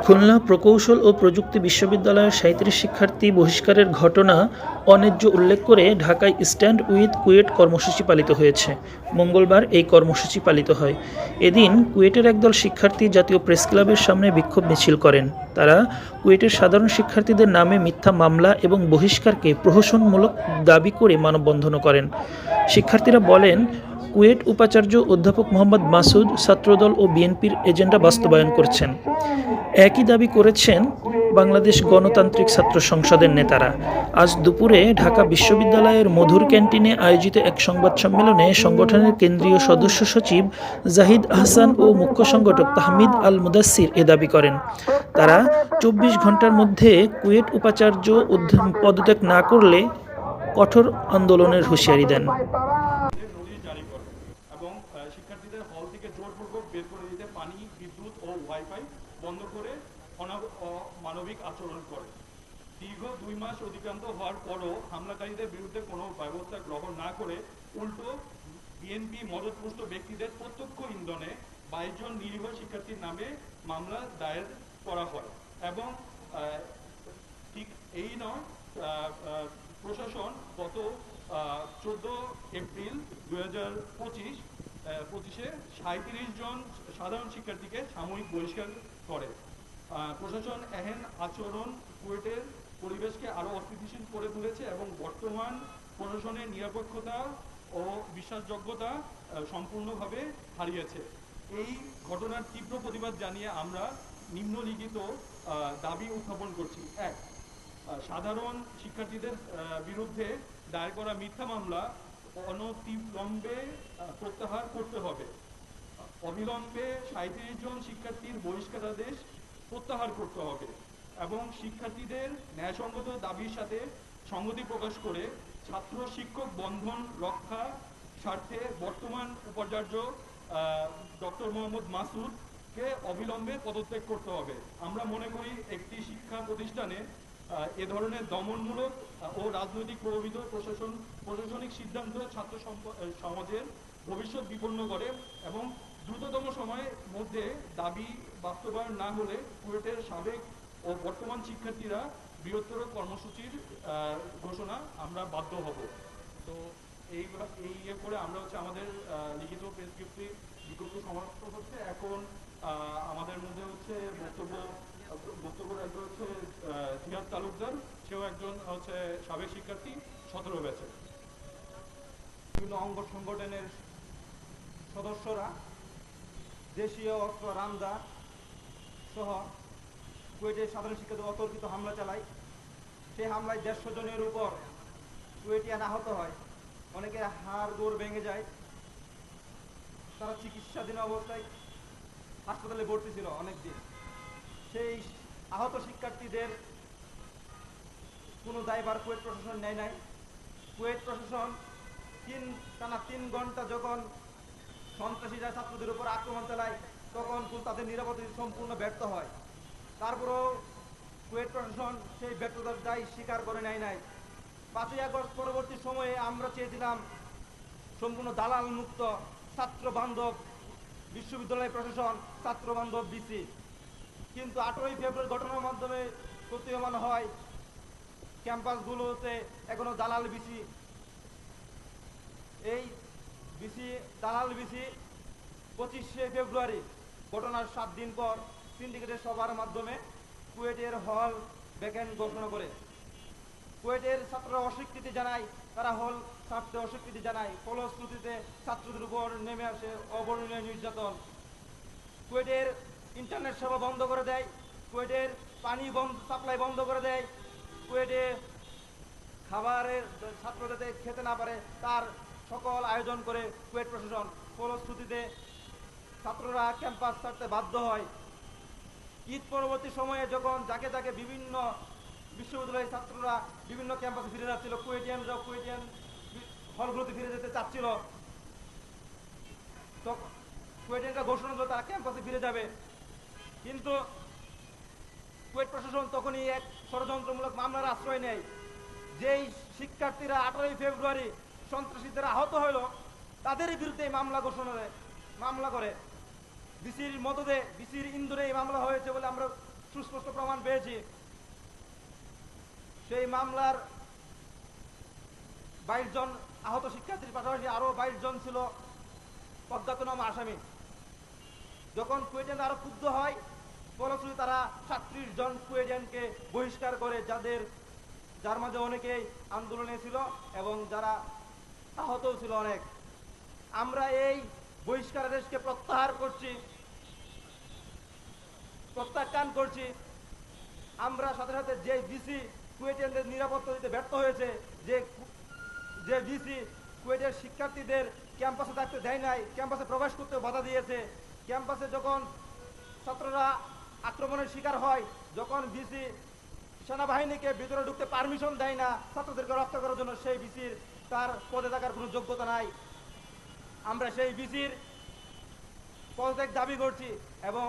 খুলনা প্রকৌশল ও প্রযুক্তি বিশ্ববিদ্যালয়ের ৩৭ শিক্ষার্থী বহিষ্কারের ঘটনা অন্যায্য উল্লেখ করে ঢাকায় স্ট্যান্ড উইথ কুয়েট কর্মসূচি পালিত হয়েছে। মঙ্গলবার এই কর্মসূচি পালিত হয়। এদিন কুয়েটের একদল শিক্ষার্থী জাতীয় প্রেসক্লাবের সামনে বিক্ষোভ মিছিল করেন। তারা কুয়েটের সাধারণ শিক্ষার্থীদের নামে মিথ্যা মামলা এবং বহিষ্কারকে প্রহসনমূলক দাবি করে মানববন্ধনও করেন। শিক্ষার্থীরা বলেন, কুয়েট উপাচার্য অধ্যাপক মোহাম্মদ মাসুদ ছাত্রদল ও বিএনপির এজেন্ডা বাস্তবায়ন করছেন। একই দাবি করেছেন বাংলাদেশ গণতান্ত্রিক ছাত্র সংসদের নেতারা। আজ দুপুরে ঢাকা বিশ্ববিদ্যালয়ের মধুর ক্যান্টিনে আয়োজিত এক সংবাদ সম্মেলনে সংগঠনের কেন্দ্রীয় সদস্য সচিব জাহিদ আহসান ও মুখ্য সংগঠক তাহমিদ আল মুদাসসির এ দাবি করেন। তারা ২৪ ঘণ্টার মধ্যে কুয়েট উপাচার্য পদত্যাগ না করলে কঠোর আন্দোলনের হুঁশিয়ারি দেন। এবং শিক্ষার্থীদের হল থেকে জোরপূর্বক বের করে দিতে পানি, বিদ্যুৎ ও ওয়াইফাই বন্ধ করে অমানবিক আচরণ করে। দীর্ঘ ২ মাস অতিক্রান্ত হওয়ার পরও হামলাকারীদের বিরুদ্ধে কোনো ব্যবস্থা গ্রহণ না করে উল্টো বিএনপি মদতপুষ্ট ব্যক্তিদের প্রত্যক্ষ ইন্ধনে ২২ জন নিরীহ শিক্ষার্থীর নামে মামলা দায়ের করা হয়। এবং ঠিক এই নয়, প্রশাসন গত ১৪ এপ্রিল ২০২৫-২৫-এ ৩৭ জন সাধারণ শিক্ষার্থীকে সাময়িক বহিষ্কার করে। প্রশাসন এহেন আচরণ কুয়েটের পরিবেশকে আরও অস্থিতিশীল করে তুলেছে এবং বর্তমান প্রশাসনের নিরপেক্ষতা ও বিশ্বাসযোগ্যতা সম্পূর্ণভাবে হারিয়েছে। এই ঘটনার তীব্র প্রতিবাদ জানিয়ে আমরা নিম্নলিখিত দাবি উত্থাপন করছি। ১. সাধারণ শিক্ষার্থীদের বিরুদ্ধে দায়ের করা মিথ্যা মামলা অনতিবিলম্বে প্রত্যাহার করতে হবে। অবিলম্বে ৩৭ জন শিক্ষার্থীর বহিষ্কারাদেশ প্রত্যাহার করতে হবে এবং শিক্ষার্থীদের ন্যায়সঙ্গত দাবির সাথে সংহতি প্রকাশ করে ছাত্র শিক্ষক বন্ধন রক্ষা স্বার্থে বর্তমান উপাচার্য ডক্টর মোহাম্মদ মাসুদকে অবিলম্বে পদত্যাগ করতে হবে। আমরা মনে করি একটি শিক্ষা প্রতিষ্ঠানে এ ধরনের দমনমূলক ও রাজনৈতিক প্রভাবিত প্রশাসনিক সিদ্ধান্ত ছাত্র সমাজের ভবিষ্যৎ বিপন্ন করে এবং দ্রুততম সময়ের মধ্যে দাবি বাস্তবায়ন না হলে কুয়েটের সাবেক ও বর্তমান শিক্ষার্থীরা বৃহত্তর কর্মসূচির ঘোষণা আমরা বাধ্য হব। তো এই করে আমরা আমাদের লিখিত প্রেসক্রিপ্টটি বিজ্ঞপ্তি সমাপ্ত হচ্ছে। এখন আমাদের মধ্যে বক্তব্য রাখবে জিহাদ তালুকদার। সেও একজন সাবেক শিক্ষার্থী, ১৭ ব্যাচে। বিভিন্ন অঙ্গ সংগঠনের সদস্যরা দেশীয় অস্ত্র রামদা সহ কুয়েটের সাধারণ শিক্ষার্থী অতর্কিত হামলা চালায়। সেই হামলায় ১৫০ জনের উপর কুয়েটিয়ান আহত হয়, অনেকে হাড় গোড় ভেঙে যায়। তারা চিকিৎসাধীন অবস্থায় হাসপাতালে ভর্তি ছিল অনেকদিন। সেই আহত শিক্ষার্থীদের কোনো দায়ভার কুয়েট প্রশাসন নেয় নাই। কুয়েট প্রশাসন টানা ৩ ঘন্টা যখন সন্ত্রাসীরা ছাত্রদের উপর আক্রমণ চালায় তখন তাদের নিরাপত্তা সম্পূর্ণ ব্যর্থ হয়। তারপরেও কুয়েট প্রশাসন সেই ব্যর্থতার দায় স্বীকার করে নেয় নাই। ৫ই আগস্ট পরবর্তী সময়ে আমরা চেয়েছিলাম সম্পূর্ণ দালাল মুক্ত ছাত্র বান্ধব বিশ্ববিদ্যালয় প্রশাসন, ছাত্র বান্ধব ডিসি। কিন্তু ৮ই ফেব্রুয়ারি ঘটনার মাধ্যমে প্রতীয়মান হয় ক্যাম্পাসগুলোতে এখনো দালাল বিসি। এই দালাল বিসি ২৫শে ফেব্রুয়ারি ঘটনার ৭ দিন পর সিন্ডিকেটের সভার মাধ্যমে কুয়েটের হল ভ্যাকেন্ট ঘোষণা করে। কুয়েটের ছাত্ররা অস্বীকৃতি জানায়, তারা হল ছাড়তে অস্বীকৃতি জানায়। ফলশ্রুতিতে ছাত্রদের উপর নেমে আসে অবর্ণনীয় নির্যাতন। কুয়েটের ইন্টারনেট সেবা বন্ধ করে দেয়, কুয়েটের পানি সাপ্লাই বন্ধ করে দেয়, কুয়েটে খাবারের ছাত্র যাতে খেতে না পারে তার সকল আয়োজন করে কুয়েট প্রশাসন। ফলশ্রুতিতে ছাত্ররা ক্যাম্পাস ছাড়তে বাধ্য হয়। ঈদ পরবর্তী সময়ে যখন যাকে বিভিন্ন বিশ্ববিদ্যালয়ের ছাত্ররা বিভিন্ন ক্যাম্পাসে ফিরে যাচ্ছিল, কুয়েটিয়ান হলগুলোতে ফিরে যেতে চাচ্ছিল, তখন কুয়েটিয়ানরা ঘোষণা দিল তারা ক্যাম্পাসে ফিরে যাবে। কিন্তু কুয়েট প্রশাসন তখনই এক ষড়যন্ত্রমূলক মামলার আশ্রয় নেয়। যেই শিক্ষার্থীরা ৮ই ফেব্রুয়ারি সন্ত্রাসীদের আহত হইল তাদেরই বিরুদ্ধে মামলা করে। বিসির মদদে বিসির ইন্ধনে এই মামলা হয়েছে বলে আমরা সুস্পষ্ট প্রমাণ পেয়েছি। সেই মামলার 22 জন আহত শিক্ষার্থীর পাশাপাশি আরো 22 জন ছিল অজ্ঞাতনামা আসামি। যখন কুয়েটিয়ান আরো ক্ষুব্ধ হয়, ফলশ্রুতি তারা 37 জন কুয়েটিয়ানকে বহিষ্কার করে, যার মাঝে অনেকেই আন্দোলনে ছিল এবং যারা আহতও ছিল অনেক। আমরা এই বহিষ্কারাদেশকে প্রত্যাখ্যান করছি। আমরা সাথে সাথে যে ডিসি কুয়েটিয়ানদের নিরাপত্তা দিতে ব্যর্থ হয়েছে, যে ডিসি কুয়েটের শিক্ষার্থীদের ক্যাম্পাসে থাকতে দেয় নাই, ক্যাম্পাসে প্রবেশ করতে বাধা দিয়েছে, ক্যাম্পাসে যখন ছাত্ররা আক্রমণের শিকার হয়, যখন ডিসি সেনাবাহিনীকে ভিতরে ঢুকতে পারমিশন দেয় না ছাত্রদেরকে রক্ষা করার জন্য, সেই ডিসির তার পদে থাকার কোনো যোগ্যতা নাই। আমরা সেই ডিসির পদত্যাগ দাবি করছি এবং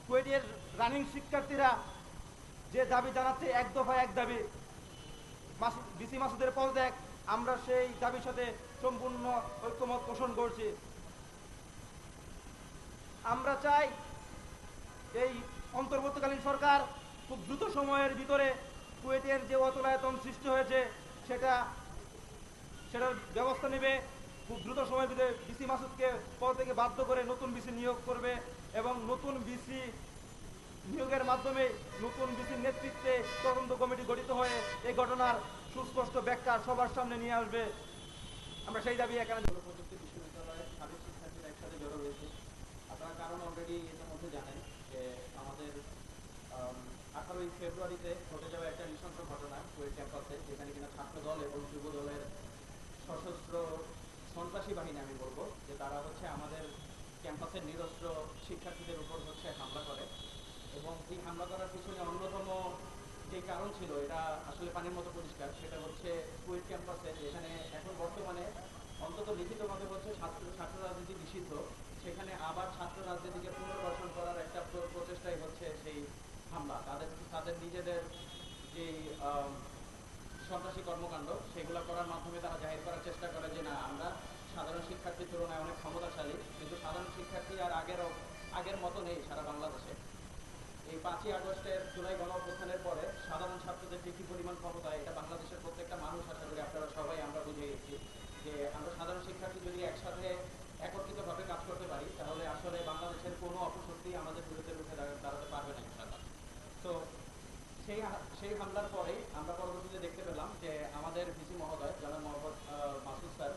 কুয়েটের রানিং শিক্ষার্থীরা যে দাবি জানাচ্ছে, এক দফায় এক দাবি, ডিসি মাসুদের পদত্যাগ। আমরা সেই দাবির সাথে সম্পূর্ণ ঐক্যমত পোষণ করছি। আমরা চাই এই অন্তর্বর্তীকালীন সরকার খুব দ্রুত সময়ের ভিতরে কুয়েটের যে অচলায়তন সৃষ্টি হয়েছে সেটার ব্যবস্থা নেবে। খুব দ্রুত সময়ের ভিতরে ডিসি মাসুদকে পদ থেকে বাধ্য করে নতুন বিসি নিয়োগ করবে এবং নতুন বিসি নিয়োগের মাধ্যমে নতুন বিসির নেতৃত্বে তদন্ত কমিটি গঠিত হয়ে এই ঘটনার সুস্পষ্ট ব্যাখ্যা সবার সামনে নিয়ে আসবে। আমরা সেই দাবি এখানে প্রযুক্তি বিশ্ববিদ্যালয়ের সাবেক শিক্ষার্থীরা একসাথে জড়ো হয়েছে। আপনারা কারণ অলরেডি এর মধ্যে জানেন যে আমাদের 18ই ফেব্রুয়ারিতে ঘটে যাওয়া একটা নৃশংস ঘটনা কুয়েট ক্যাম্পাসে, যেখানে কিনা ছাত্রদল এবং যুব দলের সশস্ত্র সন্ত্রাসী বাহিনী, আমি বলবো যে তারা হচ্ছে আমাদের ক্যাম্পাসের নিরস্ত্র শিক্ষার্থীদের উপর হচ্ছে হামলা করে। এবং এই হামলা করার পিছনে অন্যতম যে কারণ ছিল, এটা আসলে পানির মতো পরিষ্কার, সেটা হচ্ছে কুয়েট ক্যাম্পাসে যেখানে এখন বর্তমানে অন্তত লিখিতভাবে হচ্ছে ছাত্র রাজনীতি নিষিদ্ধ, সেখানে আবার ছাত্র রাজনীতিকে পুনর্বাসন করার একটা প্রচেষ্টাই হচ্ছে সেই হামলা। তাদের নিজেদের যে সন্ত্রাসী কর্মকাণ্ড, সেগুলো করার মাধ্যমে তারা জাহির করার চেষ্টা করে যে না, আমরা সাধারণ শিক্ষার্থীর তুলনায় অনেক ক্ষমতাশালী। কিন্তু সাধারণ শিক্ষার্থী আর আগের মতো নেই সারা বাংলাদেশে। এই 5ই আগস্টের জুলাই গণঅভ্যুত্থানের পরে সাধারণ ছাত্রদের যে কি পরিমাণ ক্ষমতা, এটা বাংলাদেশের প্রত্যেকটা মানুষ, আশা করি আপনারা সবাই আমরা বুঝে গেছি যে আমরা সাধারণ শিক্ষার্থী যদি একসাথে একত্রিতভাবে কাজ করতে পারি, তাহলে আসলে বাংলাদেশের কোনো অপশক্তি আমাদের বিরুদ্ধে রুখে দাঁড়াতে পারবে না ইনশাআল্লাহ। তো সেই হামলার পরে আমরা পরবর্তীতে দেখতে পেলাম যে আমাদের ভিসি মহোদয় জনাব মোহাম্মদ মাসুদ স্যার,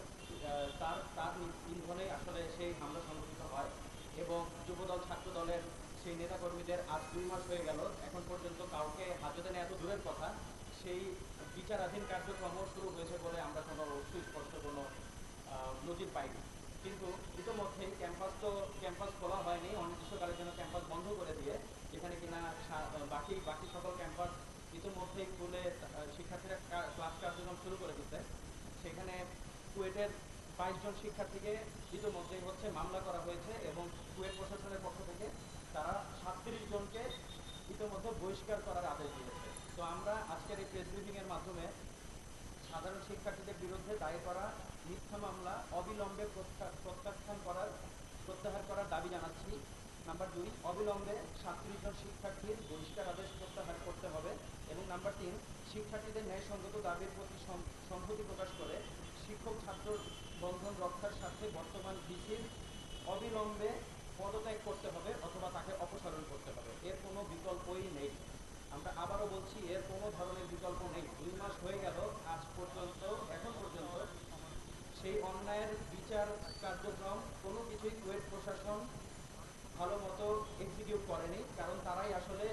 তার ইন্ধনে আসলে সেই হামলা সংঘটিত হয় এবং যুবদল ছাত্র দলের সেই নেতাকর্মীদের আজ 2 মাস হয়ে গেল, এখন পর্যন্ত কাউকে হাজতে নেওয়া তো দূরের কথা, সেই বিচারাধীন কার্যক্রম শুরু হয়েছে বলে আমরা কোনো সুস্পষ্ট কোনো নজির পাইনি। কিন্তু ইতিমধ্যেই ক্যাম্পাস খোলা হয়নি, অনির্দিষ্টকালের জন্য ক্যাম্পাস বন্ধ করে দিয়ে, যেখানে কিনা বাকি সকল ক্যাম্পাস ইতিমধ্যেই খুলে শিক্ষার্থীরা ক্লাস কার্যক্রম শুরু করে দিচ্ছে। সেখানে কুয়েটের 22 জন শিক্ষার্থীকে ইতিমধ্যেই হচ্ছে মামলা করা হয়েছে এবং কুয়েট প্রশাসনের পক্ষ থেকে তারা 37 জনকে ইতিমধ্যে বহিষ্কার করার আদেশ দিয়েছে। তো আমরা আজকের এই প্রেস ব্রিফিং এর মাধ্যমে সাধারণ শিক্ষার্থীদের বিরুদ্ধে দায়ের করা মিথ্যা মামলা অবিলম্বে প্রত্যাহার করার দাবি জানাচ্ছি। নাম্বার 2, অবিলম্বে 37 জন শিক্ষার্থীর বহিষ্কার আদেশ প্রত্যাহার করতে হবে। এবং নাম্বার 3, শিক্ষার্থীদের ন্যায়সঙ্গত দাবির প্রতি সংহতি প্রকাশ করে শিক্ষক ছাত্র বন্ধন রক্ষার স্বার্থে বর্তমান ডিসির অবিলম্বে পদত্যাগ করতে হবে অথবা তাকে অপসারণ করতে হবে। এর কোনো বিকল্পই নেই। আমরা আবারও বলছি, এর কোনো ধরনের বিকল্প নেই। 2 মাস হয়ে গেল, এখন পর্যন্ত সেই অন্যায়ের বিচার কার্যক্রম কোনো কিছুই কুয়েট প্রশাসন ভালো মতো এক্সিকিউট করেনি, কারণ তারাই আসলে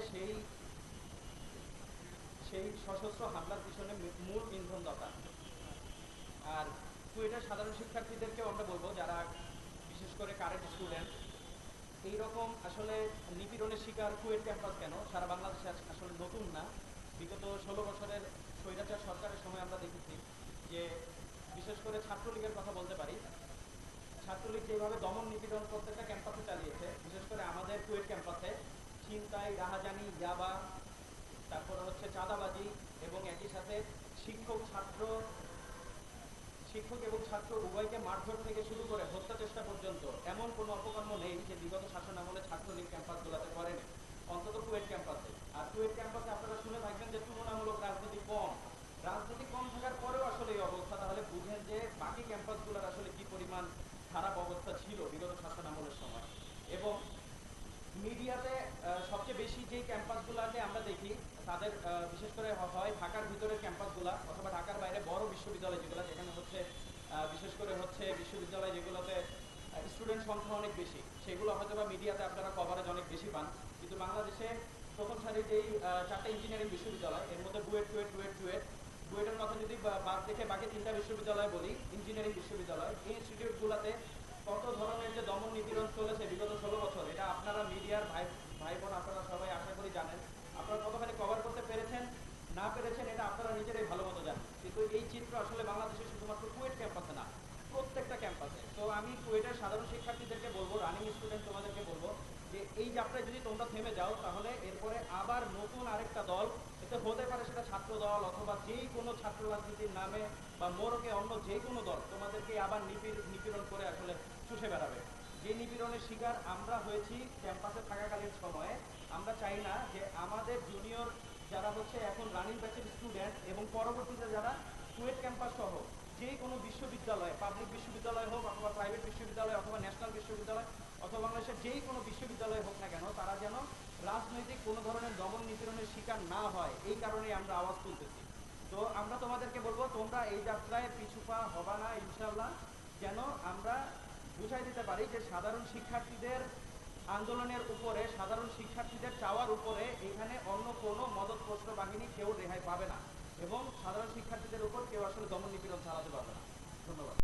সেই সশস্ত্র হামলার পিছনে মূল ইন্ধনদাতা। আর কুয়েটের সাধারণ শিক্ষার্থীদেরকেও আমরা বলবো, যারা বিশেষ করে কারেন্ট স্টুডেন্ট, এইরকম আসলে নিপীড়নের শিকার কুয়েট ক্যাম্পাস কেন সারা বাংলাদেশে আসলে নতুন না। বিগত 16 বছরের স্বৈরাচার সরকারের সময় আমরা দেখেছি যে বিশেষ করে ছাত্রলীগের কথা বলতে পারি, ছাত্রলীগ যেভাবে দমন নিপীড়ন প্রত্যেকটা ক্যাম্পাসে চালিয়েছে, বিশেষ করে আমাদের কুয়েট ক্যাম্পাসে ছিনতাই, রাহাজানি, ইয়াবা, তারপরে হচ্ছে চাঁদাবাজি এবং একই সাথে শিক্ষক এবং ছাত্র উভয়কে মারধর থেকে শুরু করে হত্যা চেষ্টা পর্যন্ত এমন কোনো অপকর্ম নেই যে বিগত শাসন আমলে যেই ক্যাম্পাসগুলোকে আমরা দেখি তাদের বিশেষ করে হয় ঢাকার ভিতরের ক্যাম্পাসগুলো অথবা ঢাকার বাইরে বড় বিশ্ববিদ্যালয় যেগুলো, যেখানে হচ্ছে বিশেষ করে হচ্ছে বিশ্ববিদ্যালয় যেগুলোতে স্টুডেন্ট সংখ্যা অনেক বেশি, সেগুলো হয়তো বা মিডিয়াতে আপনারা কভারেজ অনেক বেশি পান। কিন্তু বাংলাদেশে প্রথম সারির যেই 4টা ইঞ্জিনিয়ারিং বিশ্ববিদ্যালয়, এর মধ্যে বুয়েটের কথা যদি বাদ দেখে বাকি 3টা বিশ্ববিদ্যালয় বলি, ইঞ্জিনিয়ারিং বিশ্ববিদ্যালয়, এই ইনস্টিটিউটগুলোতে কত ধরনের যে দমন নিপীড়ন চলেছে বিগত 16 বছর, এটা আপনারা মিডিয়ার ভাই বোন আপনারা সবাই আশা করি জানেন। আপনারা কতখানি কভার করতে পেরেছেন না পেরেছেন এটা আপনারা নিজেরাই ভালো মতো জানেন। কিন্তু এই চিত্র আসলে বাংলাদেশে শুধুমাত্র কুয়েট ক্যাম্পাসে না, প্রত্যেকটা ক্যাম্পাসে। তো আমি কুয়েটের সাধারণ শিক্ষার্থীদেরকে বলবো, রানিং স্টুডেন্ট তোমাদেরকে বলবো যে এই যাত্রায় যদি তোমরা থেমে যাও তাহলে এরপরে আবার নতুন আরেকটা দল, এতে হতে পারে সেটা ছাত্র দল অথবা যেই কোনো ছাত্র রাজনীতির নামে বা মোড়কে অন্য যে কোনো দল তোমাদেরকে আবার নিপীড়ন করে আসলে চুষে বেড়াবে। যে নিপীড়নের শিকার আমরা হয়েছি ক্যাম্পাসে থাকাকালীন সময়ে, আমরা চাই না যে আমাদের জুনিয়র যারা হচ্ছে এখন রানিং ব্যাচের স্টুডেন্ট এবং পরবর্তীতে যারা কুয়েট ক্যাম্পাস সহ যেই কোনো বিশ্ববিদ্যালয়, পাবলিক বিশ্ববিদ্যালয় হোক অথবা প্রাইভেট বিশ্ববিদ্যালয় অথবা ন্যাশনাল বিশ্ববিদ্যালয় অথবা বাংলাদেশের যেই কোনো বিশ্ববিদ্যালয় হোক না কেন, তারা যেন রাজনৈতিক কোনো ধরনের দমন নিপীড়নের শিকার না হয়, এই কারণেই আমরা আওয়াজ তুলতেছি। তো আমরা তোমাদেরকে বলবো তোমরা এই যাত্রায় পিছুপা হবা না ইনশাল্লাহ, যেন আমরা বুঝাই দিতে পারি যে সাধারণ শিক্ষার্থীদের আন্দোলনের উপরে, সাধারণ শিক্ষার্থীদের চাওয়ার উপরে এখানে অন্য কোনো মদতপোষ্ট বাহিনী কেউ রেহাই পাবে না এবং সাধারণ শিক্ষার্থীদের উপর কেউ আসলে দমন নিপীড়ন চালাতে পারবে না। ধন্যবাদ।